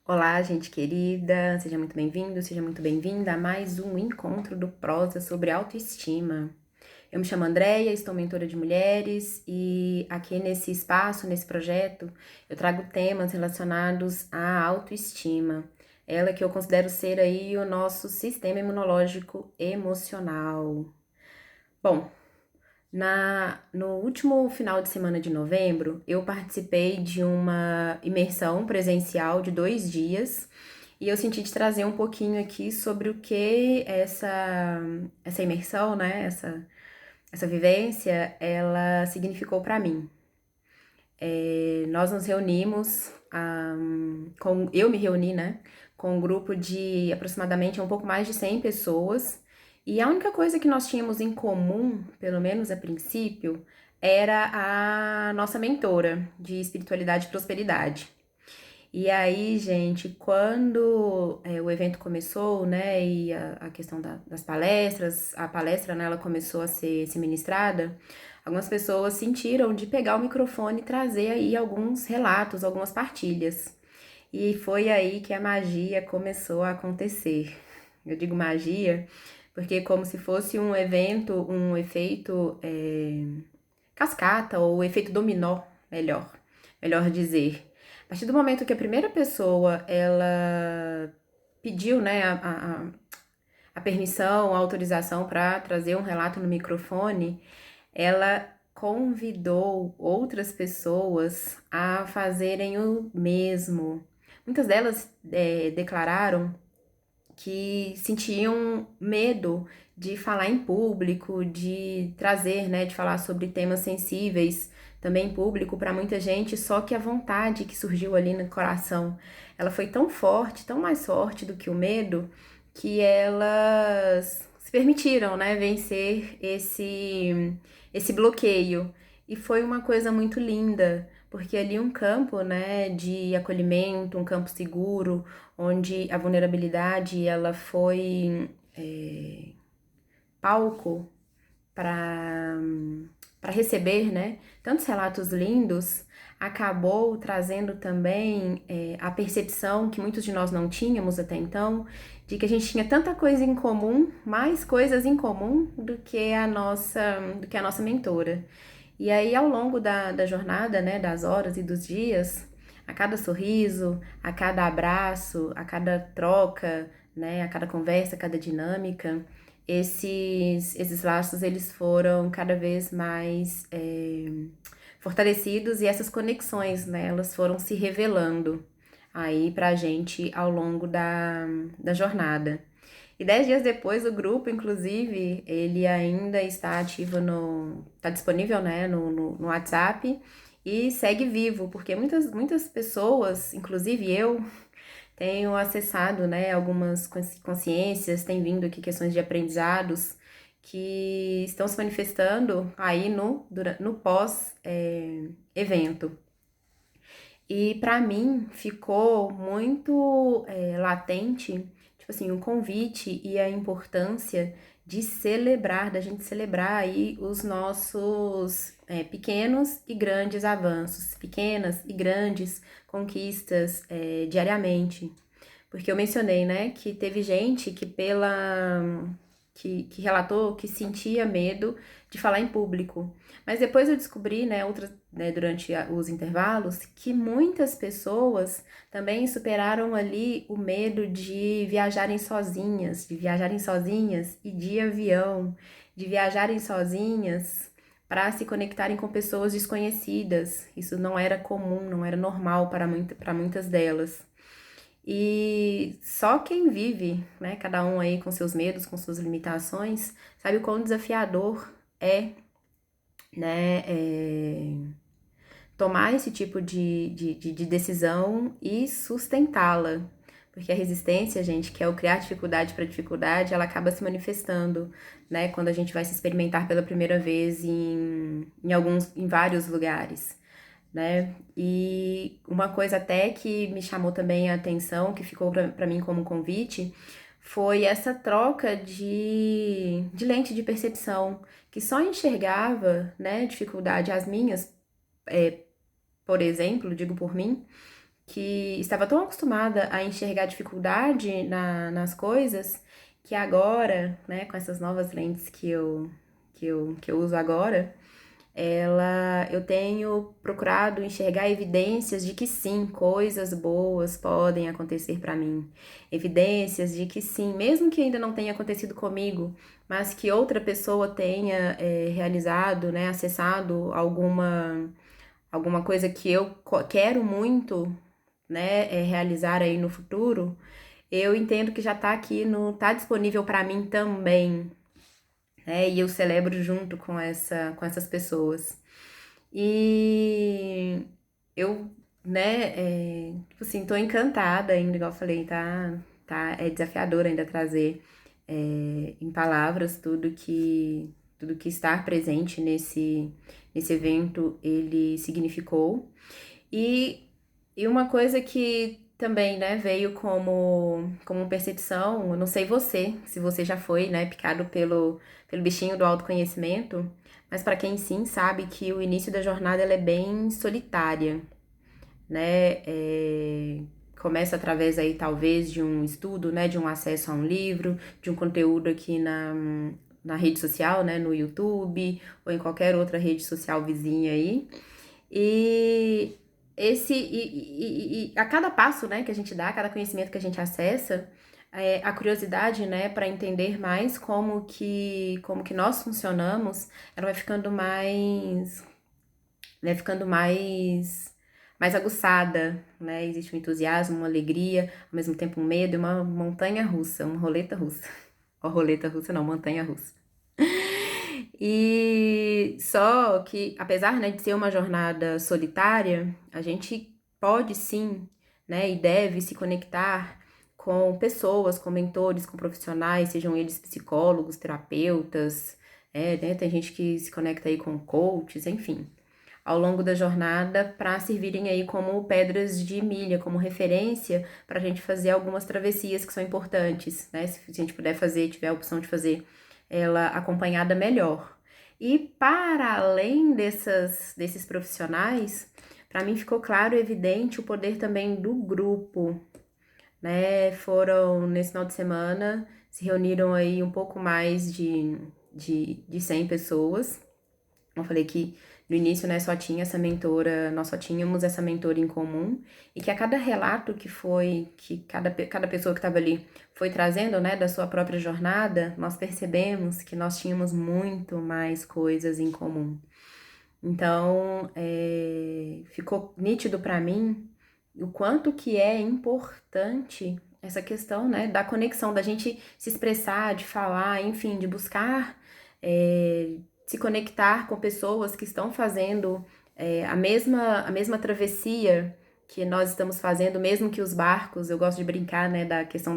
Olá, gente querida, seja muito bem-vindo, seja muito bem-vinda a mais um encontro do Prosa sobre autoestima. Eu me chamo Andréia, estou mentora de mulheres e aqui nesse espaço, nesse projeto, eu trago temas relacionados à autoestima. Ela que eu considero ser aí o nosso sistema imunológico emocional. Bom, no último final de semana de novembro, eu participei de uma imersão presencial de 2 dias e eu senti de trazer um pouquinho aqui sobre o que essa imersão, né, essa vivência, ela significou para mim. Nós nos reunimos, eu me reuni, né, com um grupo de aproximadamente um pouco mais de 100 pessoas, e a única coisa que nós tínhamos em comum, pelo menos a princípio, era a nossa mentora de espiritualidade e prosperidade. E aí, gente, quando o evento começou, né, e a questão das palestras, a palestra, né, ela começou a ser ministrada, algumas pessoas sentiram de pegar o microfone e trazer aí alguns relatos, algumas partilhas. E foi aí que a magia começou a acontecer. Eu digo magia porque como se fosse um evento, um efeito cascata ou efeito dominó, melhor dizer. A partir do momento que a primeira pessoa ela pediu, né, a permissão, a autorização para trazer um relato no microfone, ela convidou outras pessoas a fazerem o mesmo. Muitas delas declararam que sentiam medo de falar em público, de trazer, né, de falar sobre temas sensíveis também em público para muita gente, só que a vontade que surgiu ali no coração, ela foi tão forte, tão mais forte do que o medo, que elas se permitiram, né, vencer esse bloqueio. E foi uma coisa muito linda, porque ali um campo, né, de acolhimento, um campo seguro, onde a vulnerabilidade ela foi palco para receber, né, tantos relatos lindos, acabou trazendo também a percepção que muitos de nós não tínhamos até então, de que a gente tinha tanta coisa em comum, mais coisas em comum do que a nossa mentora. E aí, ao longo da jornada, né, das horas e dos dias, a cada sorriso, a cada abraço, a cada troca, né, a cada conversa, a cada dinâmica, esses laços eles foram cada vez mais fortalecidos e essas conexões, né, elas foram se revelando aí pra gente ao longo da jornada. E 10 dias depois, o grupo, inclusive, ele ainda está ativo está disponível, né, no WhatsApp e segue vivo, porque muitas pessoas, inclusive eu, tenho acessado, né, algumas consciências, tem vindo aqui questões de aprendizados que estão se manifestando aí no pós-evento. E para mim ficou muito latente, tipo assim, o convite e a importância de celebrar, da gente celebrar aí os nossos pequenos e grandes avanços, pequenas e grandes conquistas diariamente. Porque eu mencionei, né, que teve gente que relatou que sentia medo de falar em público. Mas depois eu descobri, né, durante os intervalos, que muitas pessoas também superaram ali o medo de viajarem sozinhas e de avião, de viajarem sozinhas para se conectarem com pessoas desconhecidas. Isso não era comum, não era normal para muitas delas. E só quem vive, né, cada um aí com seus medos, com suas limitações, sabe o quão desafiador é, né, tomar esse tipo de decisão e sustentá-la. Porque a resistência, gente, que é o criar dificuldade para dificuldade, ela acaba se manifestando, né, quando a gente vai se experimentar pela primeira vez em vários lugares, né? E uma coisa até que me chamou também a atenção, que ficou para mim como convite, foi essa troca de lente de percepção, que só enxergava, né, dificuldade as minhas, por exemplo, digo por mim, que estava tão acostumada a enxergar dificuldade nas coisas, que agora, né, com essas novas lentes que eu uso agora, eu tenho procurado enxergar evidências de que sim, coisas boas podem acontecer para mim. Evidências de que sim, mesmo que ainda não tenha acontecido comigo, mas que outra pessoa tenha realizado, né, acessado alguma coisa que eu quero muito, né, realizar aí no futuro, eu entendo que já tá aqui tá disponível para mim também, né? E eu celebro junto com essas pessoas. E eu, né, tipo assim, tô encantada ainda, igual eu falei, é desafiador ainda trazer em palavras tudo que estar presente nesse evento ele significou. E, e uma coisa que também, né, veio como percepção, eu não sei você, se você já foi, né, picado pelo bichinho do autoconhecimento, mas para quem sim sabe que o início da jornada ela é bem solitária, né? Começa através aí talvez de um estudo, né, de um acesso a um livro, de um conteúdo aqui na rede social, né, no YouTube ou em qualquer outra rede social vizinha aí. E a cada passo, né, que a gente dá, a cada conhecimento que a gente acessa, a curiosidade, né, para entender mais como que nós funcionamos, ela vai ficando mais aguçada, né? Existe um entusiasmo, uma alegria, ao mesmo tempo um medo e uma montanha russa, uma roleta russa. Ó, roleta russa não, montanha russa. E só que, apesar, né, de ser uma jornada solitária, a gente pode sim, né, e deve se conectar com pessoas, com mentores, com profissionais, sejam eles psicólogos, terapeutas, né, tem gente que se conecta aí com coaches, enfim, ao longo da jornada para servirem aí como pedras de milha, como referência para a gente fazer algumas travessias que são importantes, né? Se a gente puder fazer, tiver a opção de fazer ela acompanhada, melhor. E para além desses profissionais, para mim ficou claro e evidente o poder também do grupo, né? Nesse final de semana, se reuniram aí um pouco mais de 100 pessoas. Eu falei que no início, né, nós só tínhamos essa mentora em comum, e que a cada relato que cada pessoa que estava ali foi trazendo, né, da sua própria jornada, nós percebemos que nós tínhamos muito mais coisas em comum. Então, ficou nítido para mim o quanto que é importante essa questão, né, da conexão, da gente se expressar, de falar, enfim, de buscar se conectar com pessoas que estão fazendo a mesma travessia que nós estamos fazendo, mesmo que os barcos, eu gosto de brincar, né, da questão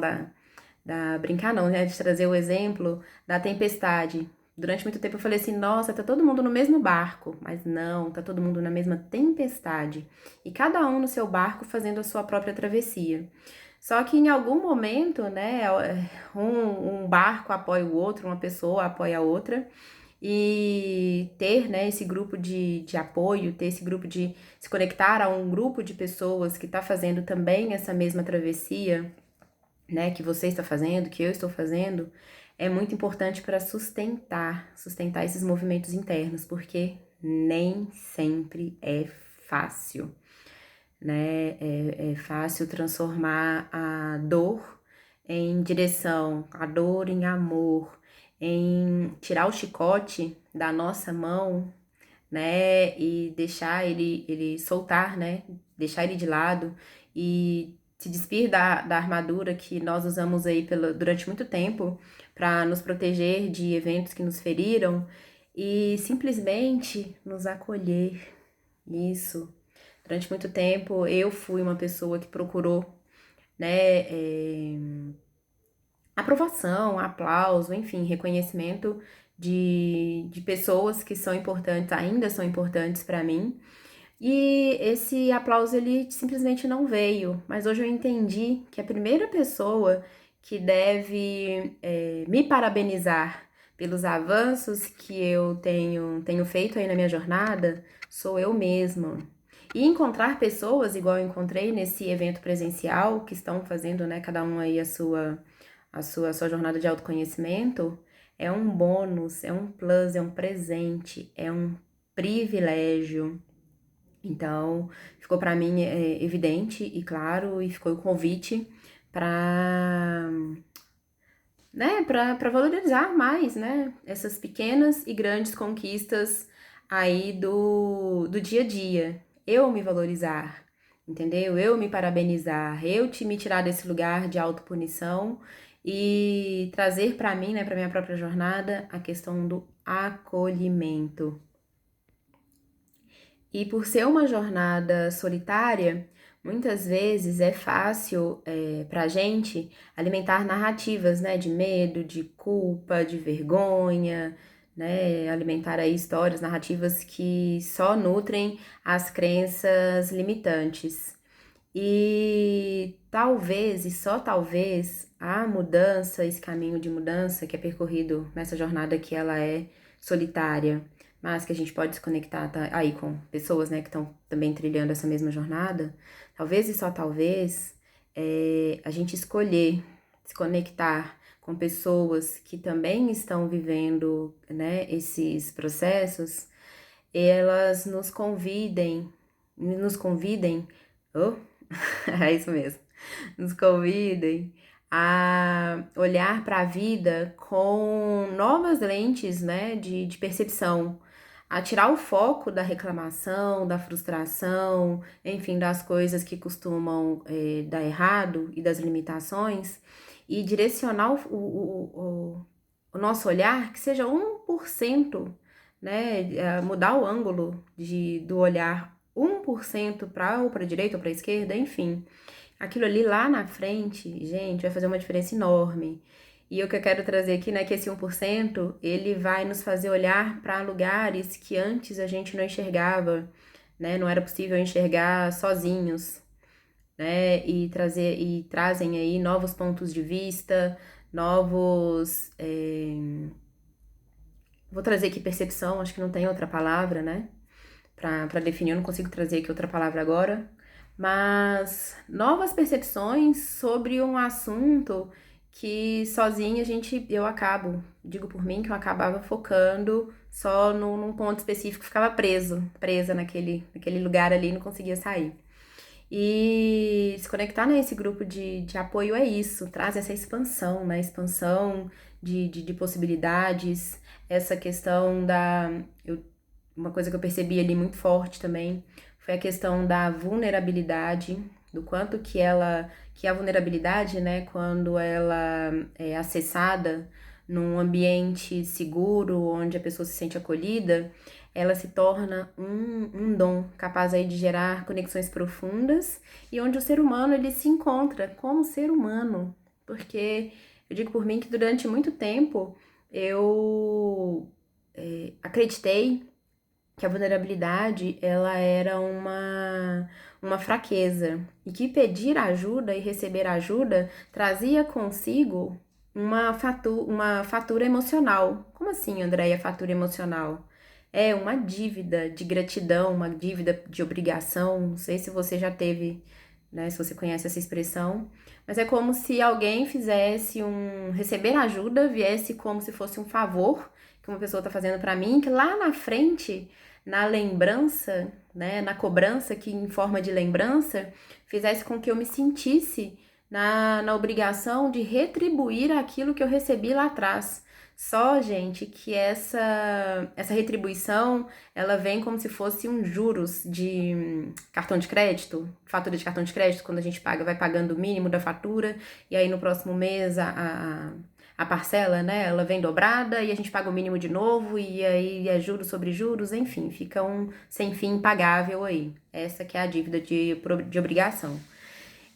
brincar não, né, de trazer o exemplo da tempestade. Durante muito tempo eu falei assim, nossa, tá todo mundo no mesmo barco, mas não, tá todo mundo na mesma tempestade. E cada um no seu barco fazendo a sua própria travessia. Só que em algum momento, né, um barco apoia o outro, uma pessoa apoia a outra, e ter, né, esse grupo de apoio, ter esse grupo de se conectar a um grupo de pessoas que está fazendo também essa mesma travessia, né, que você está fazendo, que eu estou fazendo, é muito importante para sustentar esses movimentos internos, porque nem sempre é fácil, né? É fácil transformar a dor a dor em amor, em tirar o chicote da nossa mão, né? E deixar ele soltar, né? Deixar ele de lado e se despir da armadura que nós usamos aí durante muito tempo para nos proteger de eventos que nos feriram e simplesmente nos acolher. Isso. Durante muito tempo eu fui uma pessoa que procurou, né, aprovação, aplauso, enfim, reconhecimento de pessoas que são importantes, ainda são importantes para mim. E esse aplauso ele simplesmente não veio, mas hoje eu entendi que a primeira pessoa que deve me parabenizar pelos avanços que eu tenho feito aí na minha jornada sou eu mesma. E encontrar pessoas, igual eu encontrei nesse evento presencial, que estão fazendo, né, cada um aí a sua jornada de autoconhecimento, é um bônus, é um plus, é um presente, é um privilégio. Então, ficou para mim evidente e claro, e ficou o convite para, né, para valorizar mais, né, essas pequenas e grandes conquistas aí do dia a dia. Eu me valorizar, entendeu? Eu me parabenizar, me tirar desse lugar de autopunição e trazer para mim, né, para minha própria jornada, a questão do acolhimento. E por ser uma jornada solitária, muitas vezes é fácil para a gente alimentar narrativas, né, de medo, de culpa, de vergonha, né, alimentar aí histórias, narrativas que só nutrem as crenças limitantes. E talvez, e só talvez, a mudança, esse caminho de mudança que é percorrido nessa jornada que ela é solitária, mas que a gente pode se conectar aí com pessoas, né, que estão também trilhando essa mesma jornada, talvez e só talvez a gente escolher se conectar com pessoas que também estão vivendo, né, esses processos, elas nos convidem, oh, é isso mesmo, nos convidem a olhar para a vida com novas lentes, né, de percepção, a tirar o foco da reclamação, da frustração, enfim, das coisas que costumam dar errado e das limitações, e direcionar o nosso olhar que seja 1%, né, mudar o ângulo do olhar 1% para ou para a direita ou para a esquerda, enfim. Aquilo ali lá na frente, gente, vai fazer uma diferença enorme. E o que eu quero trazer aqui, né, que esse 1%, ele vai nos fazer olhar para lugares que antes a gente não enxergava, né? Não era possível enxergar sozinhos, né? E trazem aí novos pontos de vista, novos. Vou trazer aqui percepção, acho que não tem outra palavra, né? Para definir, eu não consigo trazer aqui outra palavra agora, mas novas percepções sobre um assunto que sozinha digo por mim, que eu acabava focando só num ponto específico, ficava presa naquele lugar ali, não conseguia sair. E se conectar nesse grupo de apoio é isso, traz essa expansão, né? Expansão de possibilidades, essa questão uma coisa que eu percebi ali muito forte também foi a questão da vulnerabilidade, do quanto que a vulnerabilidade, né, quando ela é acessada num ambiente seguro, onde a pessoa se sente acolhida, ela se torna um dom capaz aí de gerar conexões profundas e onde o ser humano ele se encontra como ser humano, porque eu digo por mim que durante muito tempo eu acreditei que a vulnerabilidade ela era uma fraqueza e que pedir ajuda e receber ajuda trazia consigo uma fatura emocional. Como assim, Andréia, fatura emocional? É uma dívida de gratidão, uma dívida de obrigação. Não sei se você já teve, né, se você conhece essa expressão, mas é como se alguém fizesse receber ajuda, viesse como se fosse um favor que uma pessoa está fazendo para mim, que lá na frente na lembrança, né, na cobrança que em forma de lembrança, fizesse com que eu me sentisse na obrigação de retribuir aquilo que eu recebi lá atrás. Só, gente, que essa retribuição, ela vem como se fosse um juros de cartão de crédito, fatura de cartão de crédito, quando a gente vai pagando o mínimo da fatura, e aí no próximo mês a parcela, né, ela vem dobrada e a gente paga o mínimo de novo e aí é juros sobre juros, enfim, fica um sem fim impagável aí. Essa que é a dívida de obrigação.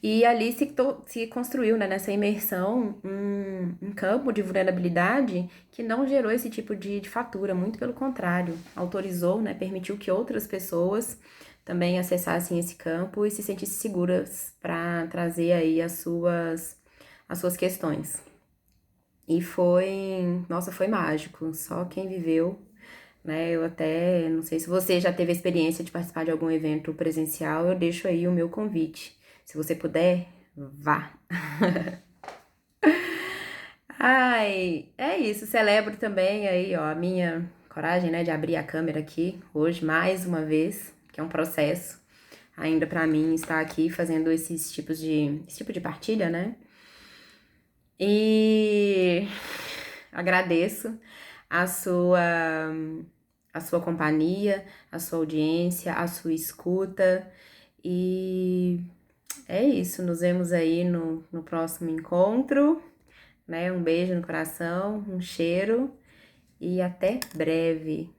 E ali se construiu, né, nessa imersão, um campo de vulnerabilidade que não gerou esse tipo de fatura, muito pelo contrário, autorizou, né, permitiu que outras pessoas também acessassem esse campo e se sentissem seguras para trazer aí as suas questões. E nossa, foi mágico. Só quem viveu né? Eu até, não sei se você já teve a experiência de participar de algum evento presencial, eu deixo aí o meu convite. Se você puder, vá. Ai, é isso. Celebro também aí, ó, a minha coragem, né, de abrir a câmera aqui hoje mais uma vez, que é um processo ainda pra mim estar aqui fazendo esse tipo de partilha, né? E agradeço a a sua companhia, a sua audiência, a sua escuta. E é isso, nos vemos aí no próximo encontro, né? Um beijo no coração, um cheiro e até breve.